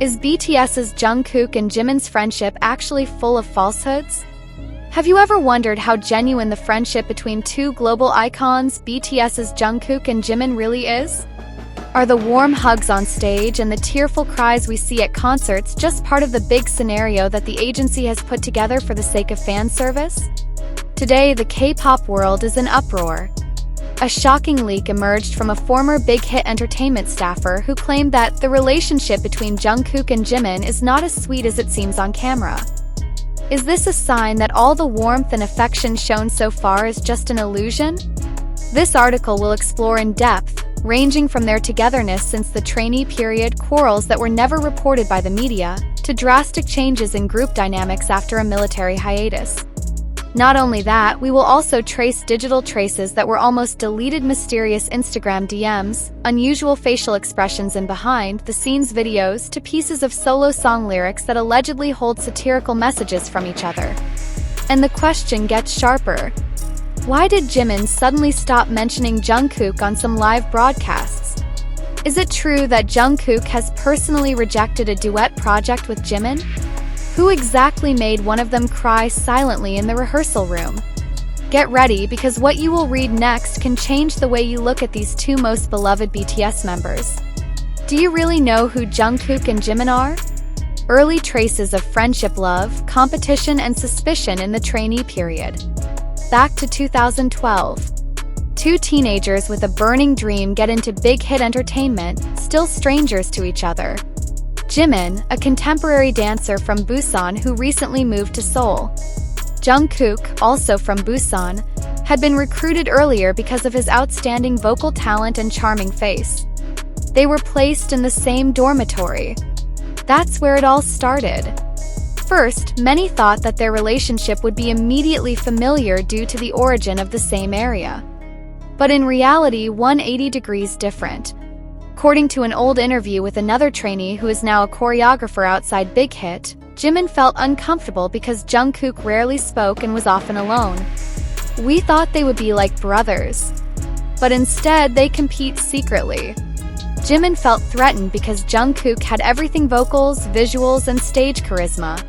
Is BTS's Jungkook and Jimin's friendship actually full of falsehoods? Have you ever wondered how genuine the friendship between two global icons, BTS's Jungkook and Jimin, really is? Are the warm hugs on stage and the tearful cries we see at concerts just part of the big scenario that the agency has put together for the sake of fan service? Today, the K-pop world is in uproar. A shocking leak emerged from a former Big Hit Entertainment staffer who claimed that the relationship between Jungkook and Jimin is not as sweet as it seems on camera. Is this a sign that all the warmth and affection shown so far is just an illusion? This article will explore in depth, ranging from their togetherness since the trainee period, quarrels that were never reported by the media, to drastic changes in group dynamics after a military hiatus. Not only that, we will also trace digital traces that were almost deleted, mysterious Instagram DMs, unusual facial expressions in behind-the-scenes videos, to pieces of solo song lyrics that allegedly hold satirical messages from each other. And the question gets sharper. Why did Jimin suddenly stop mentioning Jungkook on some live broadcasts? Is it true that Jungkook has personally rejected a duet project with Jimin? Who exactly made one of them cry silently in the rehearsal room? Get ready, because what you will read next can change the way you look at these two most beloved BTS members. Do you really know who Jungkook and Jimin are? Early traces of friendship, love, competition, and suspicion in the trainee period. Back to 2012. Two teenagers with a burning dream get into Big Hit Entertainment, still strangers to each other. Jimin, a contemporary dancer from Busan who recently moved to Seoul. Jungkook, also from Busan, had been recruited earlier because of his outstanding vocal talent and charming face. They were placed in the same dormitory. That's where it all started. First, many thought that their relationship would be immediately familiar due to the origin of the same area. But in reality, 180 degrees different. According to an old interview with another trainee who is now a choreographer outside Big Hit, Jimin felt uncomfortable because Jungkook rarely spoke and was often alone. We thought they would be like brothers. But instead, they compete secretly. Jimin felt threatened because Jungkook had everything: vocals, visuals, and stage charisma.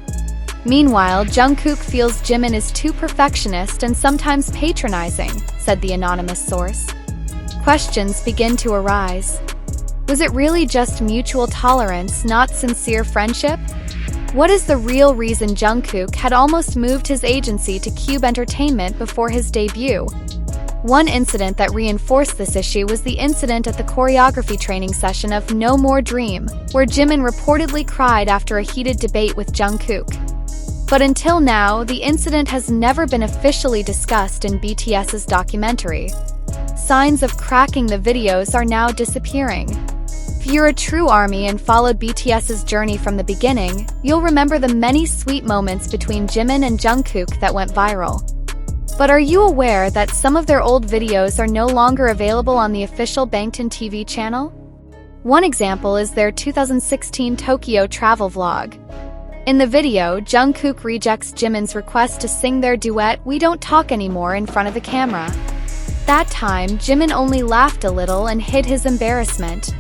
Meanwhile, Jungkook feels Jimin is too perfectionist and sometimes patronizing, said the anonymous source. Questions begin to arise. Was it really just mutual tolerance, not sincere friendship? What is the real reason Jungkook had almost moved his agency to Cube Entertainment before his debut? One incident that reinforced this issue was the incident at the choreography training session of No More Dream, where Jimin reportedly cried after a heated debate with Jungkook. But until now, the incident has never been officially discussed in BTS's documentary. Signs of cracking the videos are now disappearing. If you're a true ARMY and followed BTS's journey from the beginning, you'll remember the many sweet moments between Jimin and Jungkook that went viral. But are you aware that some of their old videos are no longer available on the official bangtantv channel? One example is their 2016 Tokyo travel vlog. In the video, Jungkook rejects Jimin's request to sing their duet "We Don't Talk Anymore" in front of the camera. That time, Jimin only laughed a little and hid his embarrassment.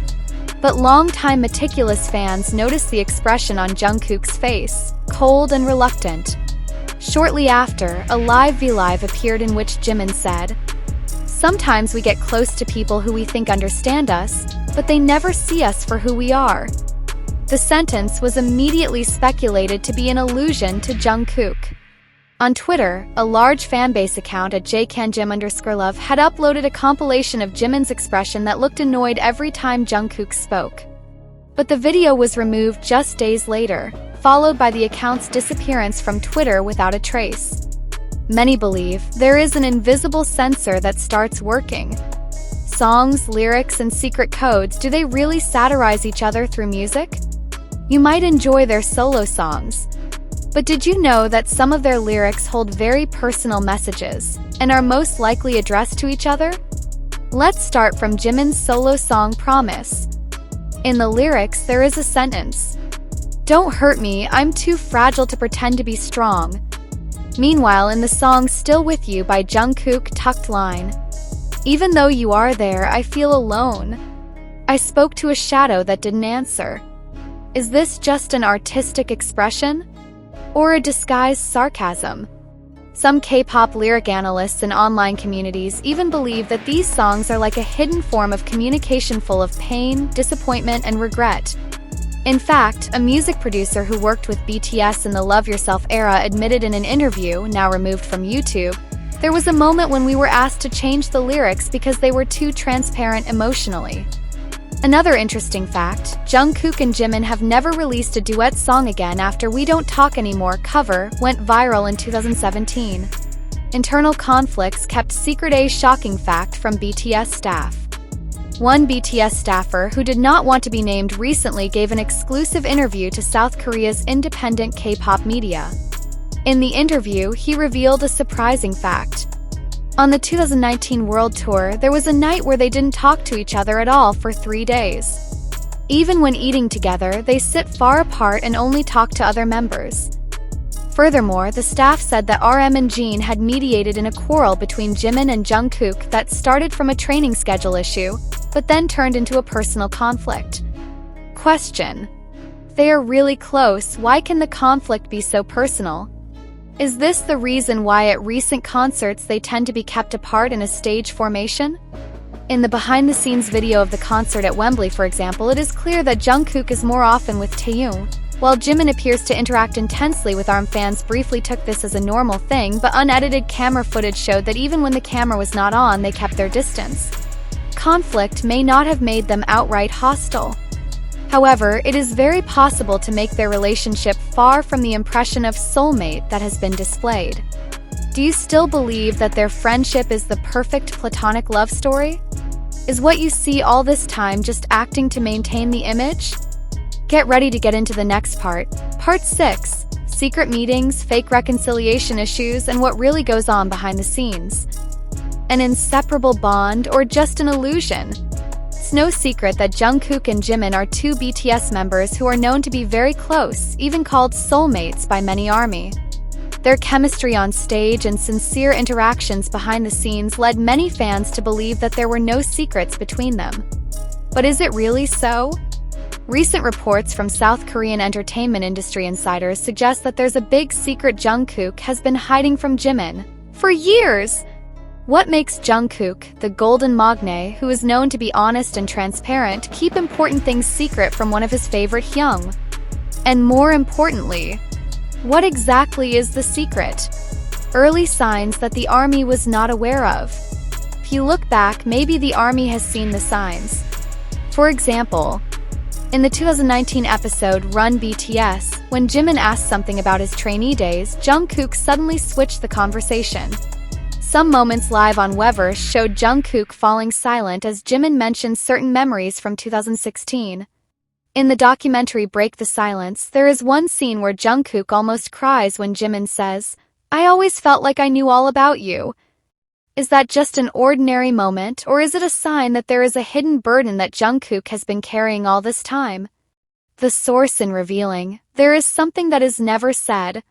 But longtime meticulous fans noticed the expression on Jungkook's face, cold and reluctant. Shortly after, a live V-Live appeared in which Jimin said, "Sometimes we get close to people who we think understand us, but they never see us for who we are." The sentence was immediately speculated to be an allusion to Jungkook. On Twitter, a large fanbase account at jkanjim_love had uploaded a compilation of Jimin's expression that looked annoyed every time Jungkook spoke. But the video was removed just days later, followed by the account's disappearance from Twitter without a trace. Many believe there is an invisible censor that starts working. Songs, lyrics, and secret codes, do they really satirize each other through music? You might enjoy their solo songs, but did you know that some of their lyrics hold very personal messages and are most likely addressed to each other? Let's start from Jimin's solo song Promise. In the lyrics, there is a sentence, "Don't hurt me, I'm too fragile to pretend to be strong." Meanwhile, in the song Still With You by Jungkook, tucked line, "Even though you are there, I feel alone. I spoke to a shadow that didn't answer." Is this just an artistic expression? Or a disguised sarcasm? Some K-pop lyric analysts and online communities even believe that these songs are like a hidden form of communication full of pain, disappointment, and regret. In fact, a music producer who worked with BTS in the Love Yourself era admitted in an interview, now removed from YouTube, there was a moment when we were asked to change the lyrics because they were too transparent emotionally. Another interesting fact, Jungkook and Jimin have never released a duet song again after We Don't Talk Anymore cover went viral in 2017. Internal conflicts kept secret. A shocking fact from BTS staff. One BTS staffer who did not want to be named recently gave an exclusive interview to South Korea's independent K-pop media. In the interview, he revealed a surprising fact. On the 2019 World Tour, there was a night where they didn't talk to each other at all for 3 days. Even when eating together, they sit far apart and only talk to other members. Furthermore, the staff said that RM and Jin had mediated in a quarrel between Jimin and Jungkook that started from a training schedule issue, but then turned into a personal conflict. Question: they are really close, why can the conflict be so personal? Is this the reason why at recent concerts they tend to be kept apart in a stage formation? In the behind-the-scenes video of the concert at Wembley, for example, it is clear that Jungkook is more often with Taehyung, while Jimin appears to interact intensely with ARM. Fans briefly took this as a normal thing, but unedited camera footage showed that even when the camera was not on, they kept their distance. Conflict may not have made them outright hostile. However, it is very possible to make their relationship far from the impression of soulmate that has been displayed. Do you still believe that their friendship is the perfect platonic love story? Is what you see all this time just acting to maintain the image? Get ready to get into the next part. Part 6. Secret meetings, fake reconciliation issues, and what really goes on behind the scenes. An inseparable bond or just an illusion? It's no secret that Jungkook and Jimin are two BTS members who are known to be very close, even called soulmates by many ARMY. Their chemistry on stage and sincere interactions behind the scenes led many fans to believe that there were no secrets between them. But is it really so? Recent reports from South Korean entertainment industry insiders suggest that there's a big secret Jungkook has been hiding from Jimin for years. What makes Jungkook, the golden magne, who is known to be honest and transparent, keep important things secret from one of his favorite hyung? And more importantly, what exactly is the secret? Early signs that the ARMY was not aware of. If you look back, maybe the ARMY has seen the signs. For example, in the 2019 episode Run BTS, when Jimin asked something about his trainee days, Jungkook suddenly switched the conversation. Some moments live on Weverse showed Jungkook falling silent as Jimin mentioned certain memories from 2016. In the documentary Break the Silence, there is one scene where Jungkook almost cries when Jimin says, "I always felt like I knew all about you." Is that just an ordinary moment, or is it a sign that there is a hidden burden that Jungkook has been carrying all this time? The source in revealing, "There is something that is never said,"